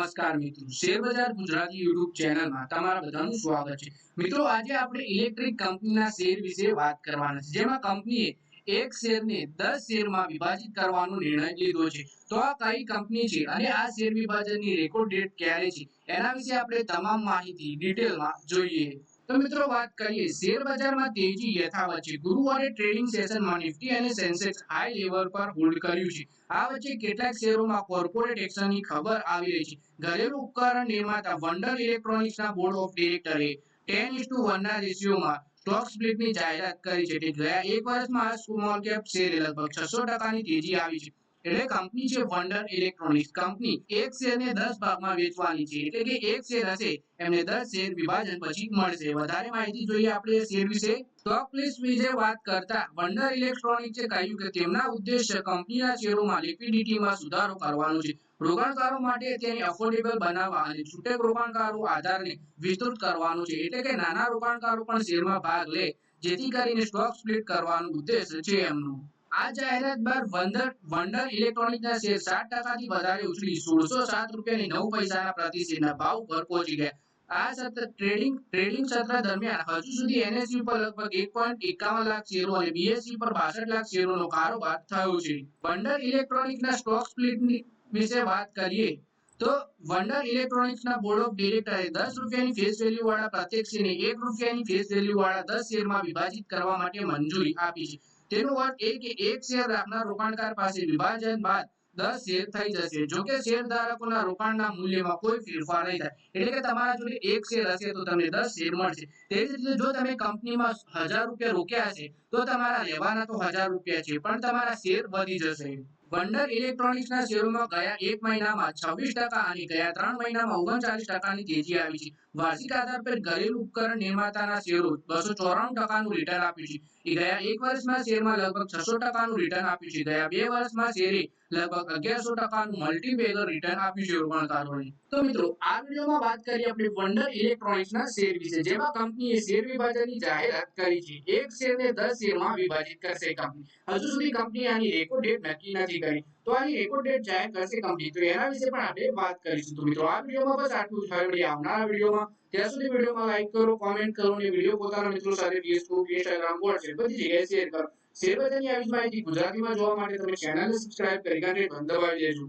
નમસ્કાર મિત્રો, શેરબજાર ગુજરાતી યુટ્યુબ ચેનલમાં તમારા બધાનું સ્વાગત છે। મિત્રો, આજે આપણે ઇલેક્ટ્રિક કંપનીના શેર વિશે વાત કરવાના છે, જેમાં કંપનીએ એક શેરને 10 શેરમાં વિભાજિત કરવાનો નિર્ણય લીધો છે। તો આ કઈ કંપની છે અને આ શેર વિભાજનની રેકોર્ડ ડેટ ક્યારે છે, એના વિશે આપણે તમામ માહિતી ડિટેલમાં જોઈએ। તો મિત્રો, વાત કરીએ શેર બજારમાં તેજી યથાવત છે। ગુરુવારે ટ્રેડિંગ સેશનમાં નિફ્ટી અને સેન્સેક્સ હાઈ લેવલ પર હોલ્ડ કર્યું છે। આ વચ્ચે કેટલાક શેરોમાં કોર્પોરેટ એક્શનની ખબર આવી રહી છે। ઘરેલું ઉપકરણ નિર્માતા વંડર ઇલેક્ટ્રોનિક્સના બોર્ડ ઓફ ડિરેક્ટરે 10:1 ના રેશિયોમાં સ્ટોક સ્પ્લિટની જાહેરાત કરી છે। ગયા એક વર્ષમાં આ સ્મોલ કેપ શેરે લગભગ 600% ની તેજી આવી છે। એટલે કંપની છે વંડર ઇલેક્ટ્રોનિક્સ કંપની એક શેરને 10 ભાગમાં વેચવાની છે, એટલે કે એક શેર હશે એમને 10 શેર વિભાજન પછી મળશે। વધારે માહિતી જોઈએ આપણે શેર વિશે। સ્ટોક લિસ્ટ વિશે વાત કરતા વંડર ઇલેક્ટ્રોનિક્સે કહ્યું કે તેમના ઉદ્દેશ્ય કંપનીના શેરોમાં લિક્વિડિટીમાં સુધારો કરવાનો છે, રોકાણકારો માટે તેને અફોર્ડેબલ બનાવવા અને છૂટેક રોકાણકારો આધારને વિસ્તૃત કરવાનો છે, એટલે કે નાના રોકાણકારો પણ શેરમાં ભાગ લે, જેથી કરીને સ્ટોક સ્પ્લિટ કરવાનો ઉદ્દેશ છે એમનો। આ જાહેરાત બાદ વંડર ઇલેક્ટ્રોનિક્સના શેર 7% થી વધારે ઉછળી 1607.09 પ્રતિ શેરના ભાવ પર પહોંચી ગયા। આ સતત ટ્રેડિંગ સત્ર દરમિયાન હજુ સુધી એનએસયુ પર લગભગ 1.51 લાખ શેરો અને બીએસયુ પર 62 લાખ શેરોનો કારોબાર થયો છે। વંડર ઇલેક્ટ્રોનિક્સના સ્ટોક સ્પ્લિટની વિશે વાત કરીએ તો વંડર ઇલેક્ટ્રોનિક્સના બોર્ડ ઓફ ડિરેક્ટરે 10 રૂપિયાની ફેસ વેલ્યુ વાળા પ્રત્યેક શેરને 1 રૂપિયાની ફેસ વેલ્યુ વાળા 10 શેરમાં વિભાજિત કરવા માટે મંજૂરી આપી છે। તેનો અર્થ એ કે એક શેર રાખનાર રોકાણકાર પાસે વિભાજન બાદ 10 શેર થઈ જશે। જો કે શેરધારકોના રોકાણના મૂલ્યમાં કોઈ ફેરફાર નહીં થાય, એટલે કે તમારા જોડે એક શેર હશે તો તમને 10 શેર મળશે। તેવી જ રીતે જો તમે કંપનીમાં 1000 રૂપિયા રોક્યા હશે તો તમારા રહેવાના તો 1000 રૂપિયા છે, પણ તમારા શેર વધી જશે। વંડર ઇલેક્ટ્રોનિક્સના શેરોમાં ગયા એક મહિનામાં 26% અને ગયા 3 મહિનામાં 39%ની તેજી આવી છે। વાર્ષિક આધાર પર ઘરેલું ઉપકરણ નિર્માતાના શેરો 294%નું રિટર્ન આપ્યું છે। ગયા એક વર્ષમાં શેરમાં લગભગ 600%નું રિટર્ન આપ્યું છે। ગયા 2 વર્ષમાં શેરે લગભગ 1100%નું મલ્ટીબેગર રિટર્ન આપ્યું છે રોકાણકારોને। તો મિત્રો, આ વિડીયોમાં વાત કરી આપણે વંડર ઇલેક્ટ્રોનિક્સના શેર વિશે, જેમાં કંપનીએ શેર વિભાજનની જાહેરાત કરી છે। એક શેરને 10 શેરમાં વિભાજિત કરશે કંપની। હજુ સુધી કંપની આની રેકોર્ડ ડેટ નક્કી નથી કરી, તો આની રેકોર્ડ ડેટ જાહેર કરશે કંપની, તો એના વિશે પણ આપણે વાત કરીશું। તો મિત્રો, આ વિડીયોમાં બસ આટલું જ। હવે મળીએ આવનારા વિડીયોમાં। ત્યાં સુધી વિડીયોમાં લાઈક કરો, કોમેન્ટ કરો અને વિડીયો પોતાના મિત્રો સાથે ફેસબુક, ઇન્સ્ટાગ્રામ, વોટ્સએપ બધી જગ્યાએ શેર કરો। શેર બજારની આવી જ માહિતી ગુજરાતીમાં જોવા માટે તમે ચેનલને સબસ્ક્રાઇબ કરી ઘંટી દબાવી દેજો।